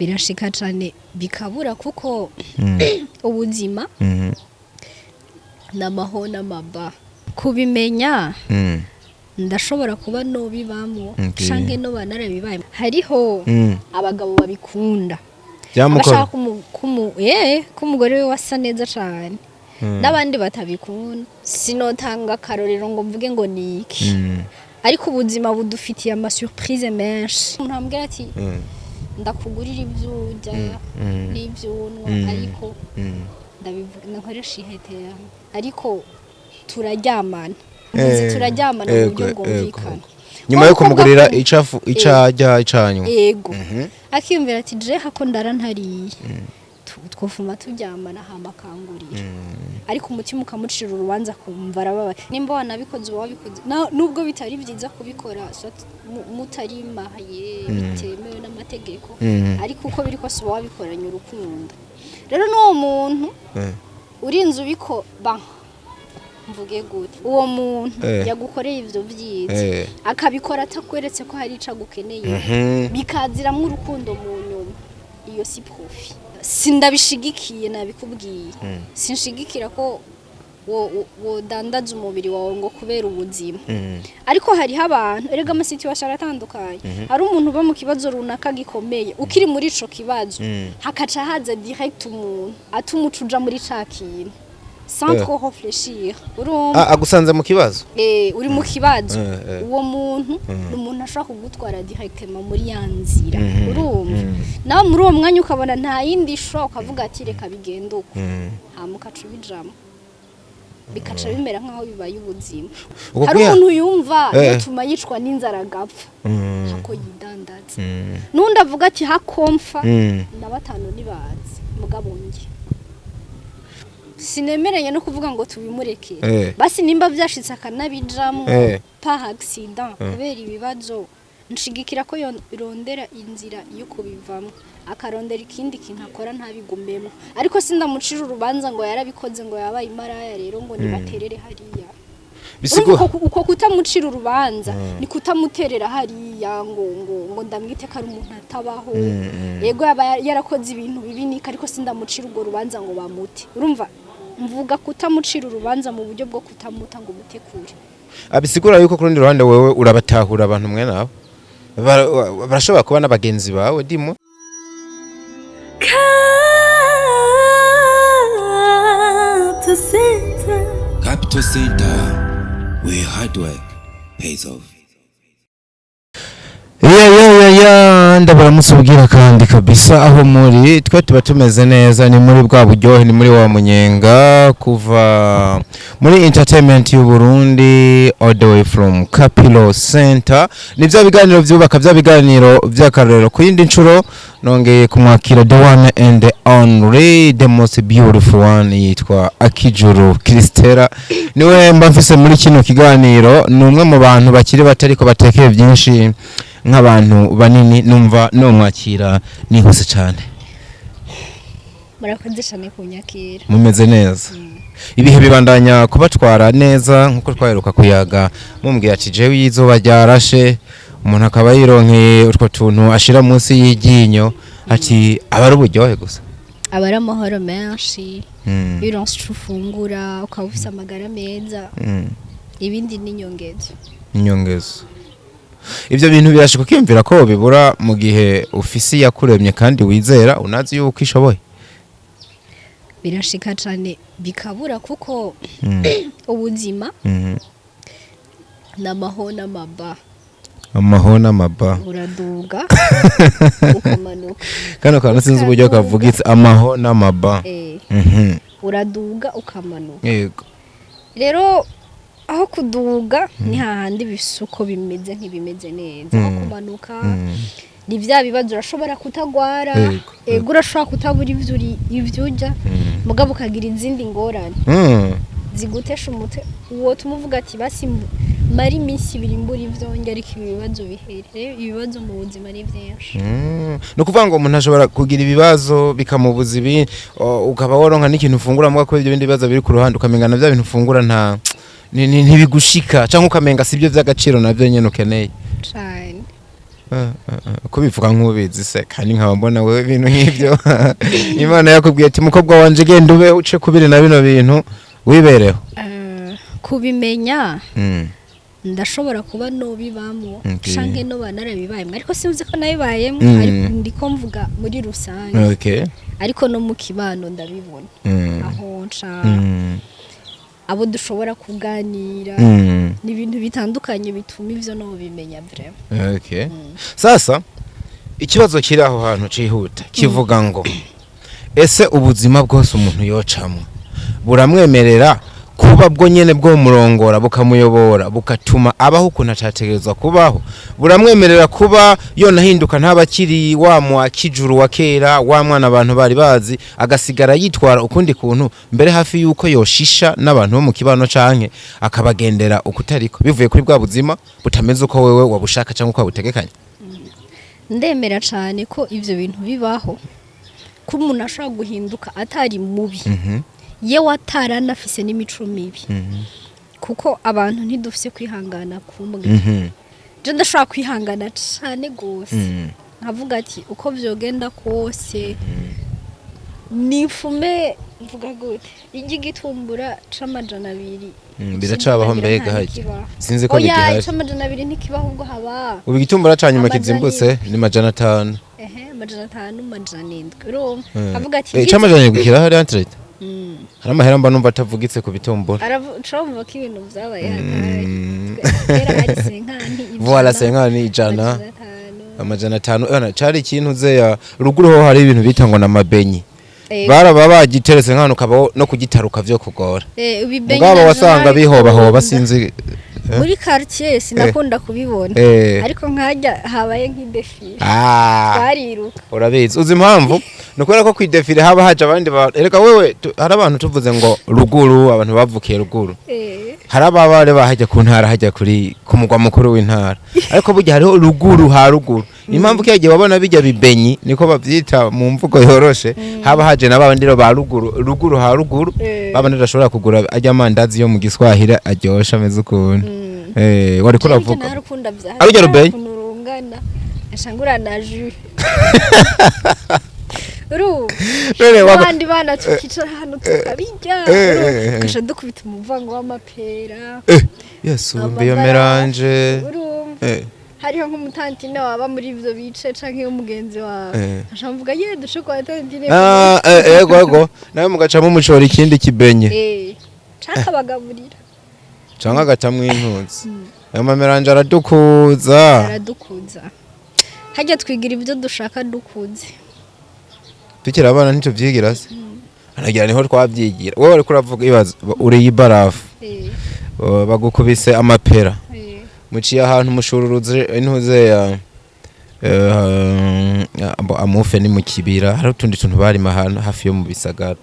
birashika cyane bikabura kuko ubuzima namaho n'amaba kubimenya ndashobora kuba no bibamo canke no banarabibaye hariho abagabo babikunda abashaka kumugore we wasa neza cyane n'abandi batabikunda sinotanga karorero ngo mvuge ngo niki ariko ubuzima budufitiye ama surprise menshi ntambwira ati ndakugurira ivyuja n'ivyunwa ariko ndabivuga nkoresha ihetera ariko turaryamana turaryamana mu buryo bwumvikana nyuma yo kumugurira icafu icajya icanyu yego akiyumvira ati je hako ndarantariye twofuma turyamana hama kangurira ariko umutima ukamucira urubanza kumva arababaye nimba wanabikoze wabikoze nubwo bitari byiza kubikora mutari mahaye bitemewe n'amategeko ariko uko biri kose wabikoranye urukundo rero n'uwo muntu urinze ubiko mvuge gute uwo muntu yagukoreye ivyo vyiza akabikora atakweretse ko hari ica gukeneye bikaziramwo urukundo mu nyuma iyo si profi sindabishigikiye nabikubwiye sinshigikira ko wo dandaza umubiri wawe ngo kubera ubuzima ariko hari abantu erega amasiti washaratandukanye ari umuntu uba mu kibazo runaka gikomeye ukiri muri ico kibazo hakaca haza direct umuntu atumucuja muri cakintu sans trop réfléchir agusanze mu kibazo uri mu kibazo uwo muntu umuntu ashaka kugutwara directement muri yanzira urumva nawe muri uwo mwanya ukabona nta yindi shwa ukavuga ati reka bigende uko hamukacu bijamo bikaca bimera nkaho bibaye ubuzima hari umuntu yumva yatuma yicwa n'inzara gapfa hako yidandaza nundi avuga ati hakomfa nabatano nibazi mugabo nge sinemeranye no kuvuga ngo tubimureke basi nimba vyashitse akanabijamwo pa accident kubera ibibazo nshigikira ko irondera inzira yo kubivamo akarondera ikindi kintu akora ntabigumemo ariko sindamucira urubanza ngo yarabikoze ngo yabaye imaraya rero ngo nibaterere hariya uko kutamucira urubanza ni kutamuterera hariya ngo ndamwite ko ari umuntu atabaho yego yarakoze ibintu bibinika ariko sindamucira urwo rubanza ngo bamute urumva mvuga kutamucira urubanza mu buryo bwo kutamuta ngo mutekure abisigura yuko ku rundi ruhande wewe urabatahura abantu mwe nabo barashobora kuba n'abagenzi bawe dimo Capital Center, where hard work pays off. Ndabara musubwira kandi kabisa aho muri twe tuba tumeze neza ni muri bwa buryohe ni muri wa munyenga kuva muri entertainment y'u Burundi all the way from Kapital Center nivyo biganiro vyubaka vya biganiro vy'akarorero ku yindi ncuro nongeye kumwakira the one and the only the most beautiful one yitwa Akijuru Kristera niwe mba mfise muri kino kiganiro ni umwe mu bantu bakiri batariko batekeye byinshi nk'abantu banini numva no mwakira nihuse cyane murakoze cyane kunyakira mumeze neza ibihe bibandanya kubatwara neza nkuko twaheruka kuyaga mumbwiye ati jewe yizuba ryarashe umuntu akaba yironkeye utwo tuntu ashira munsi y'iginyo ati abari uburyohe gusa abari amahoro menshi bironse ufungura ukaba ufite amagara meza ibindi ni inyongezo ivyo bintu birashika kwiyumvira ko bibura mu gihe ufisi yakuremye kandi wizera unazi yuko ishoboye birashika cyane bikabura kuko ubuzima namaho n'amaba uraduga ukamanuka kano kantu sinzi uburyo kavugitse amaho n'amaba uraduga ukamanuka yego rero aho kuduga ni hahandi bisuko bimeze nk'ibimeze neza aho kumanuka ni vya bibazo urashobora kutagwara ego urashobora kutabura ivyo urya mugabo ukagira izindi ngorane zigutesha umutwe uwo tumuvuga ati basi mari iminsi ibiri mbura ivyonge ariko ibibazo bihere ibibazo mu buzima ni vyinshi no kuvuga ngo umuntu ashobora kugira ibibazo bikamubuza ibi ukaba woronka n'ikintu ufungura mugabo ko ibyo bindi bibazo biri ku ruhande ukamengana vya bintu ufungura nta ntibigushika cyangwa ukamenga sibyo vy'agaciro navyo nyene ukeneye cyane kubivuga nk'ubizi se kandi nkaba mbona wewe ibintu nk'ibyo Imana yakubwiye ati mukobwa wanje genda ube uce kubiri na bino bintu wibereho kubimenya ndashobora kuba no bibamo canke no banarabibayemo ariko sinzi ko nabibayemo ariko ndiko mvuga muri rusange ariko no mu kibano ndabibona aho nca abo dushobora kuganira ni ibintu bitandukanye bituma ivyo no bimenya vraiment sasa ikibazo kiri aho hantu cihuta kivuga ngo ese ubuzima bwose umuntu yocamwe buramwemerera kuba bwo nyene bwo murongora bukamuyobora bukatuma abaho ukuntu atategerezwa kubaho buramwemerera kuba yonahinduka ntabakiri wa mwakijuru wa kera wa mwana abantu bari bazi agasigara yitwara ukundi kuntu mbere hafi yuko yoshisha n'abantu bo mu kibano canke akabagendera ukutariko bivuye kuri bwa buzima butameze uko wewe wabushaka canke uko wabutegekanya ndemera cane ko ivyo bintu bibaho ko umuntu ashobora guhinduka atari mubi yewe ataranafise n'imico mibi kuko abantu ntidufise kwihangana kumwe je ndashobora kwihangana cane gose nkavuga ati uko vyogenda kose nifume mvuga gute igitumbura c'amajana 2 biracabaho mbega haje sinzi ko bigihari oya c'amajana 2 ntikibaho ubwo haba ubu igitumbura canyuma kizimbutse ni majana 5 majana 5 majana 7 urumva avuga ati c'amajana 7 kirahari entrete hari amahera mba numva atavugitse ku bitumbura arumva ko ibintu vyabaye era hari senkani voilà senkani ijana amajana 5 cari ikintu zeya ruguru ho hari ibintu bitangwa na mabenyi baraba bagiteretse nkano kabo no kugitaruka vyo kugora ngabo wasanga bihoba sinzi muri quartier sinakunda kubibona ariko nkajya habaye nk'idefile twariruka urabizi uzi impamvu nukora ko kwidefile haba haje abandi ereka wewe hari abantu tuvuze ngo ruguru abantu bavukiye ruguru hari ababare bahajya ku ntara hajya kuri ku mugwa mukuru w'intara ariko burya hariho ruguru ha ruguru impamvu kiyagiye wabona bijya bibenyi niko bavyita mu mvugo yoroshe haba haje nabandi ba ruguru ha ruguru babandi ndashobora kugura ajya amandazi yo mu Giswahili aryosha ameze ukuntu wari kuravuga arujya rubey ashangura na jus abandi bana tukicara hano tukabijya gasha dukubita umuvango w'amapera yasumbe yo melange hariho nk'umutantine waba muri ivyo bice canke umugenzi wawe ashamvuga ye dushe kwa tantine ego nawe mugacamo umucora ikindi kibenye canke abagaburira canke agacamwe intunzi ayo mamelange aradukuza hajya twigira ivyo dushaka dukuze tukira abana ntico vyigira se anagira niho twavyigira wowe uri kuravuga ibaza uri yibarafu bagukubise amapera muciye ahantu mushururuze intuze ya amufe ni mu kibira hari utundi tuntu bari mahana hafi yo mu bisagara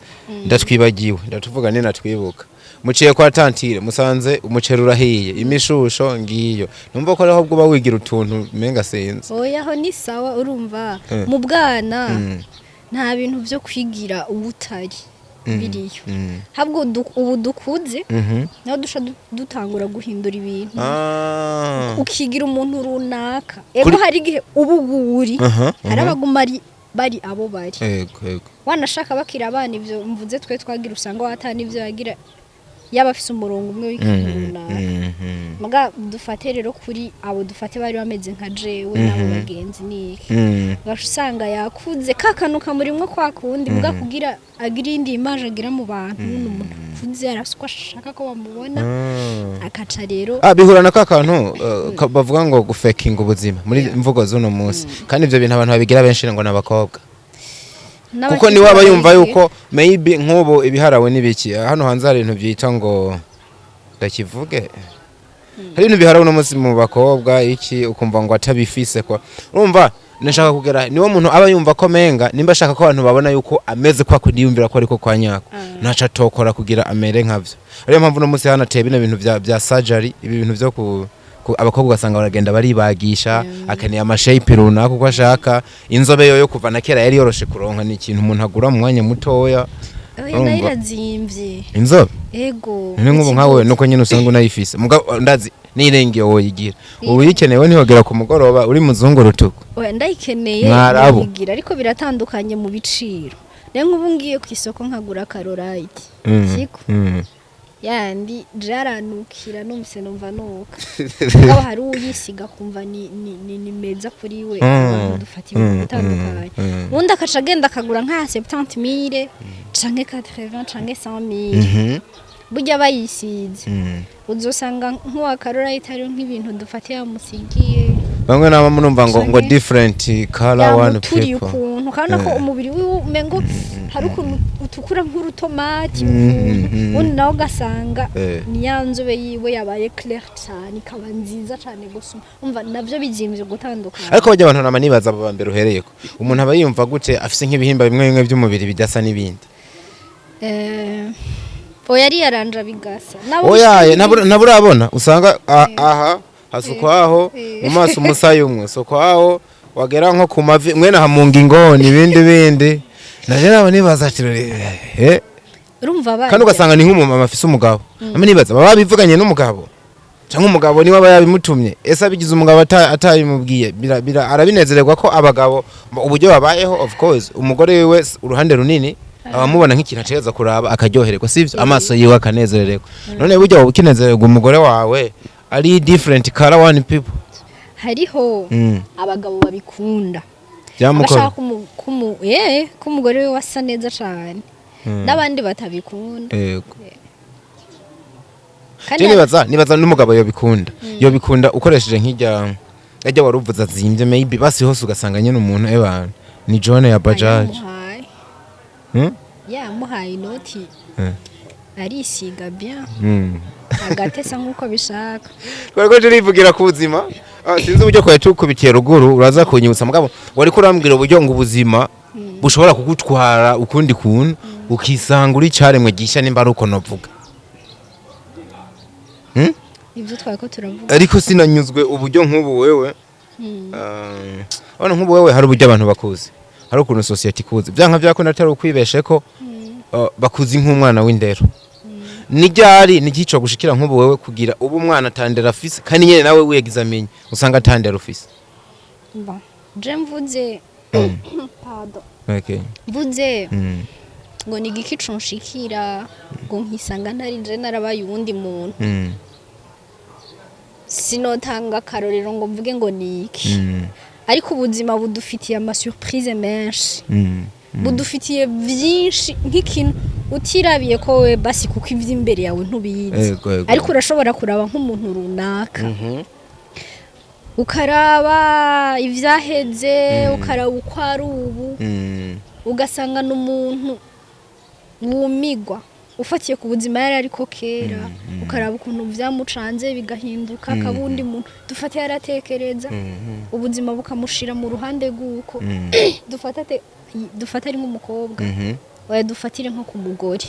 ndatwibagiwe ndatuvuga nina twibuka muciye kwa tantire musanze umuceri urahiye imishusho ngiyo numva ko ariho bwo bawigira utuntu menga senze oya ho ni sawa urumva mu bwana nta bintu byo kwigira ubutari biriyo habwo ubu dukuze naho dusha dutangura guhindura ibintu ukigira umuntu runaka ego hari gihe ubuguri arabagumari bari abo bari ego wanashaka bakira abana ivyo mvuze twe twagira usanga watana ivyo yagira yaba afise umurongo umwe w'ikintu muga dufate rero kuri abo dufate bari bameze nka jewe nabo bagenzi niki bashusanga yakuze kakanuka murimwe kwa kundi muga kugira agira indi image agira mu bantu n'umuntu kuze arasukwa ashaka ko bamubona akaca rero bihurana kakantu bavuga ngo gufaking ubuzima muri imvugo z'uno munsi kandi ivyo bintu abantu babigira benshi ngo nabakobwa kuko ni waba yumva yuko maybe nk'ubu ibiharawe n'ibiki hano hanze hari ibintu byita ngo ndakivuge hari ibintu biharawe no munsi mu bakobwa iki ukumva ngo atabifise ko urumva nashaka kugera niwo muntu aba yumva ko menga nimba ashaka ko abantu babona yuko ameze kwa kudiyumvira ko ariko kwa nyako naca tokora kugira amere nkavyo ariyo mpamvu no munsi hano atebe ibintu bya surgery ibi bintu byo abakobwa basanga baragenda baribagisha akeneye amashape runaka uko ashaka inzobe yo kuva na kera yari yoroshe kuronka ni ikintu umuntu agura mu mwanya mutoya oya nayirazimbye inzobe ego ni nk'ubu nkawe nuko nyine usanga unayifise mugabo ndazi nirengeye woyigira ubu yikenewe ntihogera ku mugoroba uri muzungu rutuku oya ndayikeneye yigira ariko biratandukanye mu biciro rero nk'ubu ngiye ku isoko nkagura karorayiti siko yandi jaranukira numvise numva nuka ngabo hari uyisiga kumva ni meza kuri we abantu dufata ibintu bitandukanye ubundi akaca agenda akagura nka 70,000 canke 80 canke 100,000 burya bayisize uzosanga nk'uwa karorayiti ari nk'ibintu dufatiye amusigiye bamwe naba munumva ngo different color one people ukuntu kana ko umubiri umengo hari ukuntu utukura nk'urutomati ubundi nawe ugasanga niyanzobe yiwe yabaye clair cyane ikaba nziza cyane gusa umva navyo bizimvye gutandukana ariko bajya abantu nama nibaza abo bambere uhereyeko umuntu aba yumva gute afise nk'ibihimba bimwe bimwe by'umubiri bidasa n'ibindi oya ari yaranja bigasa oya naburabona usanga aha hasukwaho mu maso umusayo umwe sokwaho wagera nko ku mavi mwene hamunga ingoni ibindi naje nabo nibaza ati urumva abana kandi ugasanga ni nk'umumama afise umugabo ame nibaza baba bivuganye n'umugabo cyangwa umugabo niwe aba yabimutumye ese abigize umugabo atayimubwiye arabinezererwa ko abagabo uburyo babayeho of course umugore wiwe uruhande runini abamubona nk'ikintu aceza kuraba akaryohererwa sivyo amaso yiwe akanezerererwa none buryo wowe ukinezererwa umugore wawe ari different color one people hariho abagabo babikunda bashaka kumugore we wasa neza cyane n'abandi batabikunda yego nibaza n'umugabo yobikunda ukoresheje nk'ijya waruvuza zimbye maybe basi hose ugasanga nyine umuntu ebana ni John ya Bajaj muhaye inoti arisiga bien agatesa nk'uko bishaka twari ko rivugira ku buzima sinzi uburyo kwaye tukubitiye ruguru uraza kunyibutsa mugabo wari kurambwira uburyo ngo ubuzima bushobora kugutwara ukundi kuntu ukisanga uri cyaremwe gishya nimba ari uko novuga ibyo twari ko turavuga ariko sinanyuzwe uburyo nk'ubu wewe nk'ubu wewe hari uburyo abantu bakuzi hari ukuntu society kuzi byanka byakunda atari ukwibeshe ko bakuzi nk'umwana w'indero nijyari nigico gushikira nk'ubu wewe kugira ubu umwana atandera afise kandi nyene nawe wiyegizamenye usanga atandera ufise je mvuze pardon okay mvuze ngo nigikico nshikira ngo nkisanga ntari je narabaye uwundi muntu sinotanga karorero ngo mvuge ngo niki ariko ubuzima budufitiye ama surprise menshi budufitiye byinshi nk'ikintu utirabiye ko we basi kuko ivy'imbere yawe ntubizi ariko urashobora kuraba nk'umuntu runaka ukaraba ivyaheze ukaraba uko ari ubu ugasanga n'umuntu wumigwa ufatiye ku buzima yari ariko kera ukaraba ukuntu vyamucanze bigahinduka kabundi muntu dufate yaratekereza ubuzima bukamushira mu ruhande guko dufate ari nk'umukobwa oya dufatire nko ku mugore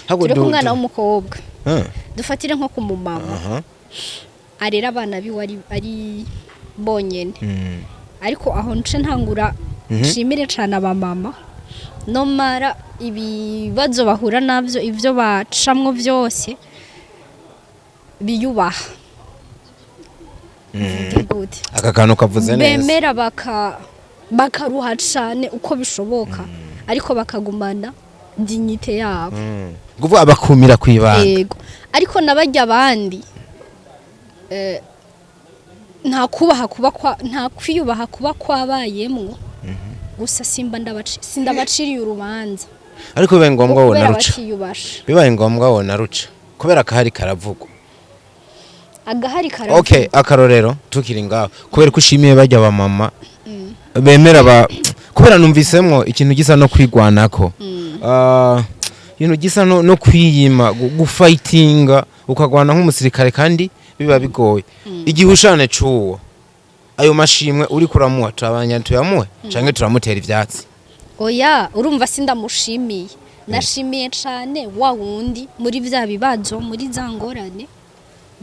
turi kumwana w'umukobwa dufatire nko ku mumama arera abana biwe ari bonyene ariko aho nce ntangura nshimire cyane abamama nomara ibibazo bahura navyo ivyo bacamwo byose biyubaha aka kantu kavuze neza bemera bakaruha cyane uko bishoboka ariko bakagumana dignité yabo nguvuga abakumira kwibanga yego ariko nabajya abandi nta kwiyubaha kuba kwabayemwo gusa sindabaciriye urubanza ariko bibaye ngombwa wo naruca bibaye ngombwa wo naruca kubera kahari karavugwa agahari karavugwa okay akarorero tukiri ngaho kubera ko ushimiye bajya abamama bemera kubera numvisemwo ikintu gisa no kwigwanako ibintu gisa no kwiyima gufightinga ukagwana nk'umusirikare kandi biba bigoye igihushane cuwo ayo mashimwe uri kuramuha turabanya tuyamuhe canke turamutera ivyatsi oya urumva sindamushimiye nashimiye cane wa wundi muri vya bibazo muri za ngorane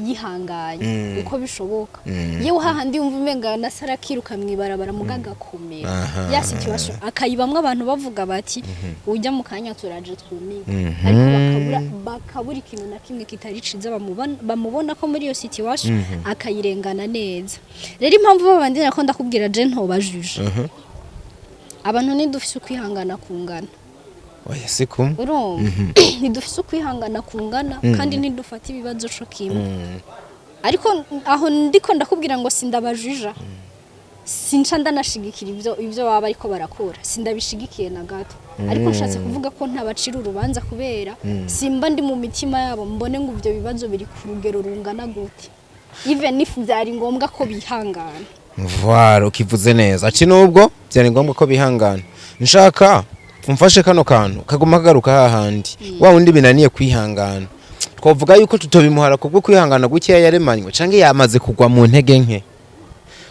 yihanganye uko bishoboka yewe hahandi yumva umenga nasara kiruka mwibarabara mugaga komera ya situation akayibamwe abantu bavuga bati ujya mu kanya turaje twumiga ariko bakabura ikintu na kimwe kitari ciza bamubona ko muri iyo situation akayirengana neza rero impamvu babandi nako ndakubwira je ntobajuje abantu nidufise kwihangana kungana oya sikum nidufise kwihangana kungana kandi ntidufata ibibazo cyo kimwe ariko aho ndiko ndakubwira ngo sindabajija sinca ndanashigikira ivyo baba ariko barakora sindabishigikiye na gato ariko nshatse kuvuga ko ntabacira urubanza kubera simba ndi mu mitima yabo mbone ngo ivyo bibazo biri ku rugero rungana gute even if byari ngombwa ko bihangana Vwaro kivuze neza ati nubwo byari ngombwa ko bihangana nshaka umfashe kano kantu kaguma kagaruka hahandi wa wundi binaniye kwihangana twavuga yuko tutobimuhara kubwo kwihangana gukeya yaremanywe canke yamaze kugwa mu ntege nke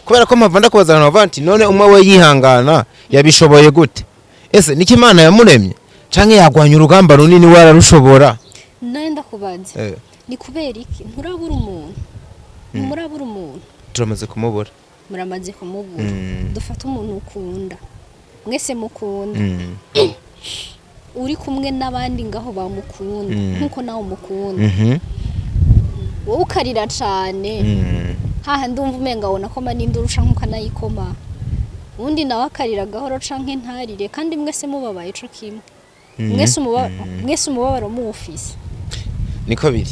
kubera ko mpavanda kubazana navanti none umwe we yihangana yabishoboye gute ese niki Imana yamuremye canke yagwanya urugamba runini wararushobora naye ndakubaza ni kubera iki nturabura umuntu murabura umuntu turamaze kumubura muramaze kumubura dufata umuntu ukunda mwese mukunda uri kumwe n'abandi ngaho bamukunda nkuko nawe mukunda wowe ukarira cyane haha ndumva umenga wona ko manindi urusha nkuko nayikoma undi nawe akarira gahoro canke ntarire kandi mwese mubabaye ico kimwe mwese umubabaro mu office niko biri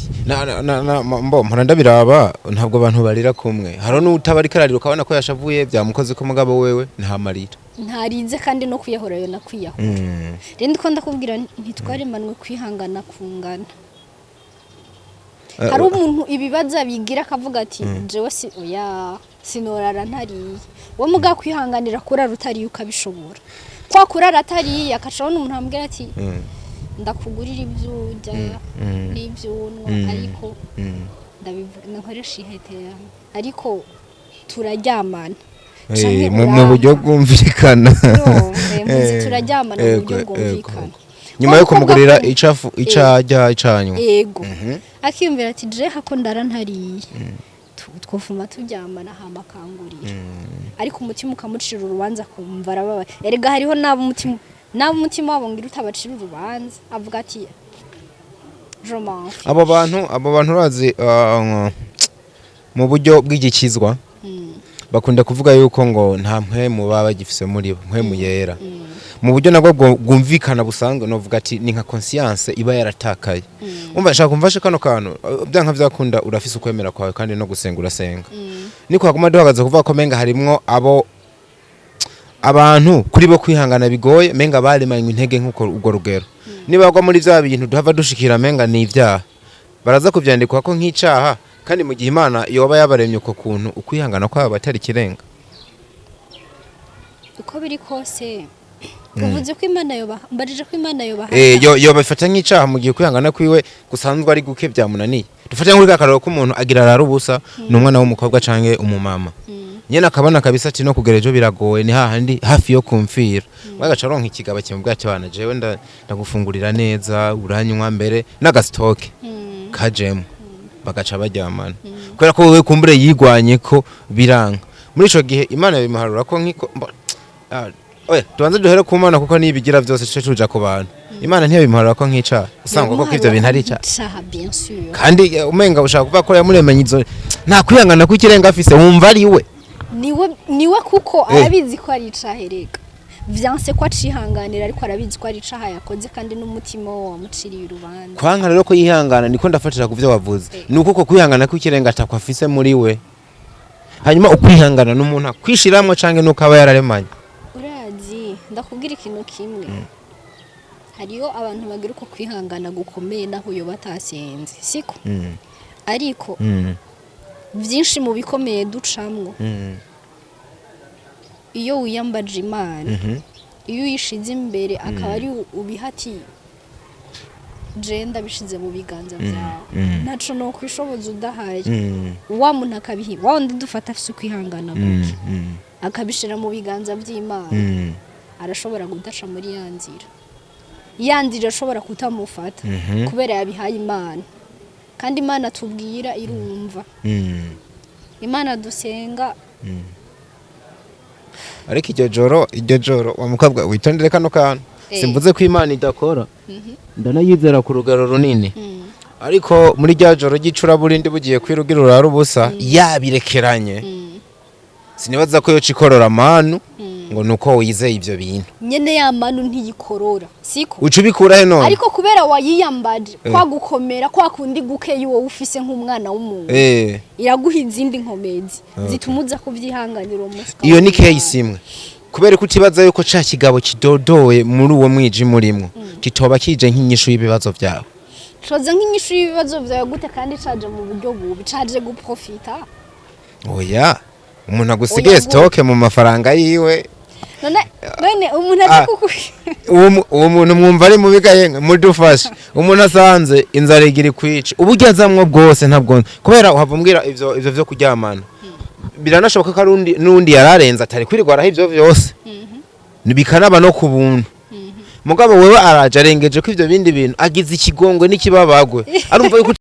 mbo ndabiraba ntabwo abantu barira kumwe haro n'utabari karariro kabana ko yashavuye byamukoze ko mugabo wewe ntamarira ntarize kandi no kwiyahorayo na kwiyaho rero ndiko ndakubwira ntitwaremanwe kwihangana kungana hari umuntu ibibaza bigira akavuga ati jewe si oya sinorara ntariye wo muga kwihanganira kurara utariye ukabishobora kwa kurara atariye akacabona umuntu ambwira ati ndakugurira ibyujya n'ibyunwa ariko ndabivuga nkoresha ihete ariko turaryamana mu buryo bwumvikana turaryamana mu buryo bwumvikana nyuma yo kumugurira icafu icajya icanywa yego akiyumvira ati je hako ndara ntariye twofuma turyamana hama kangurira ariko umutima ukamucira urubanza kumva arababaye erega hariho nabo umutima wabo ngira utabacira urubanza avuga ati abo bantu urazi mu buryo bw'igikizwa bakunda kuvuga yuko ngo nta mpwemu baba bagifise muri bo mpwemu yera mu buryo nabwo bwumvikana busanzwe novuga ati ni nka conscience iba yaratakaye umva nshaka kumfashe kano kantu byanka vyakunda urafise ukwemera kwawe kandi no gusenga urasenga niko haguma duhagaze kuvuga ko menga harimwo abantu kuri bo kwihangana bigoye menga baremanywe intege nkuko urwo rugero nibagwa muri vya bintu duhava dushikira menga ni ivyaha baraza kuvyandikwa ko nk'icaha kandi mu gihe Imana yoba yabaremye uko kuntu ukwihangana kwabo batari kirenga uko biri kose uvuze ko Imana yoba mbarije ko Imana yoba bafata nk'icaha mu gihe kwihangana kwiwe gusanzwe ari guke byamunaniye dufata nk'uri gakararo ko umuntu agira rarubusa n'umwana w'umukobwa canke umumama nyene akabona kabisa ati no kugerejo biragoye ni hahandi hafi yo kumfira bagaca ronka ikigaba kimwe bwacu bana jewe ndagufungurira neza uranywa mbere n'agastoke kajemo bagaca baryamana kubera ko wewe kumbure yigwanye ko biranga muri ico gihe Imana bimuharura ko nkiko tubanze duhere ku Mana kuko nibigira byose cyo tuja ku bantu Imana ntiyo bimuharura ko nk'ica usanga ko ivyo bintu ari ica kandi umenga ushaka kuva ko yamuremenye izo nta kwihangana kw'ikirenga afise wumva ari we niwe kuko arabizi ko ari icahereka vyanse ko acihanganira ariko arabizi ko ari icaha yakoze kandi n'umutima wamuciriye urubanza kwanka rero ko yihangana niko ndafatira ku byo wavuze nuko ko kwihangana kw'ikirenga atakwafise muri we hanyuma ukwihangana n'umuntu akwishiramwe canke nuko aba yararemanye urazi ndakubwira ikintu kimwe hariyo abantu bagira uko kwihangana gukomeye naho yo batasenze siko ariko byinshi mu bikomeye ducamwo iyo wiyambaje Imana iyo uyishize imbere akaba ari ubihati jenda bishize mu biganza byawe naco no kwishoboza udahaye wa muntu akabihi wa ndi dufata afise kwihangana guke akabishira mu biganza by'Imana arashobora gudaca muri yanzira ashobora kutamufata kubera yabihaye Imana kandi Imana tubwira irumva Imana dusenga ariko iryo joro wa mukabwa witondere kano kantu simvuze ko Imana idakora ndanayizera ku rugero runini ariko muri rya joro ry'icuraburindi bugiye kwirugira urara ubusa yabirekeranye sinibaza ko yo cikorora manu ngo nuko wizeye ivyo bintu nyene ya manu ntiyikorora siko uca ubikura he none ariko kubera wayiyambaje kwa gukomera kwa kundi gukeyi wowe ufise nk'umwana w'umuntu iraguha izindi nkomezi zitumuza kuvyihanganira umusika iyo ni case imwe kubera ko utibaza yuko ca kigabo kidodowe muri uwo mwiji murimwo kitoba kije nk'inyishu y'ibibazo vyawe coza nk'inyishu y'ibibazo vyawe gute kandi caje mu buryo bubi caje guprofita oya umuntu agusigaye stoke mu mafaranga yiwe none umuntu aje uwo muntu mwumva ari mubigaye mudufashe umuntu asanze inzara igiri kwica ubugezamwo bwose ntabwo kubera uhavumbwira ivyo vyo kuryamana biranashoboka ko nundi yararenza atari kwirirwa araho ivyo vyose nibikanaba no ku buntu mugabo wewe araje arengeje ko ivyo bindi bintu agize ikigongwe n'ikibabagwe arumva yuko